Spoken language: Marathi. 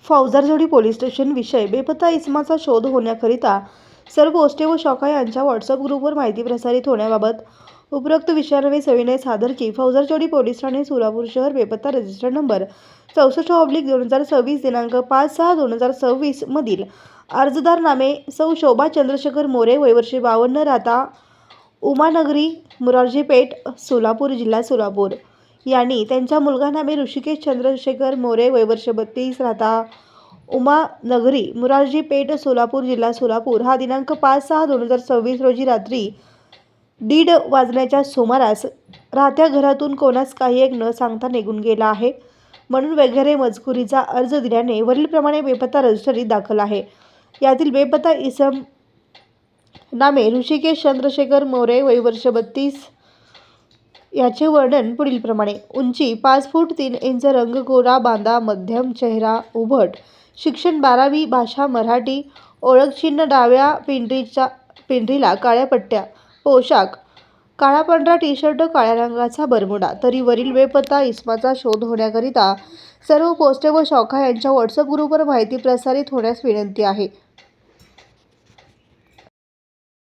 फौजदारजोडी पोलीस स्टेशन विषय बेपत्ता इसमाचा शोध होण्याकरिता सर्व पोस्टे व शाखा यांच्या व्हॉट्सअप ग्रुपवर माहिती प्रसारित होण्याबाबत उपरोक्त विषयान्वये सविनय सादर की फौजदारजोडी पोलीस ठाणे सोलापूर शहर बेपत्ता रजिस्टर नंबर 64/2026 दिनांक 5/6/2026 मधील अर्जदार नामे सौ शोभा चंद्रशेखर मोरे वय वर्ष 52 राहता उमानगरी मुरारजी पेठ सोलापूर जिल्हा सोलापूर यांनी त्यांचा मुलगा नामे ऋषिकेश चंद्रशेखर मोरे वय वर्ष 32 राहता उमानगरी मुरारजी पेठ सोलापूर जिल्हा सोलापूर हा दिनांक 5/6/2026 रोजी रात्री 1:30 वाजण्याच्या सुमारास राहत्या घरातून कोणास काही एक न सांगता निघून गेला आहे म्हणून वगैरे मजकुरीचा अर्ज दिल्याने वरीलप्रमाणे बेपत्ता रजिस्टरीत दाखल आहे। यातील बेपत्ता इसम नामे ऋषिकेश चंद्रशेखर मोरे वय वर्ष 32 याचे वर्णन पुढील प्रमाणे। उंची 5 फूट 3 इंच, रंग गोरा बांधा, मध्यम चेहरा, उभट, शिक्षण 12वी, भाषा मराठी, ओळख चिन्ह डाव्या पिंढरीला काळ्या पट्ट्या, पोशाख काळा पांढरा टी शर्ट, काळ्या रंगाचा बरमुडा। तरी वरील बेपत्ता इसमाचा शोध होण्याकरिता सर्व पोस्टे व शाखा यांच्या व्हॉट्सअप ग्रुपवर माहिती प्रसारित होण्यास विनंती आहे।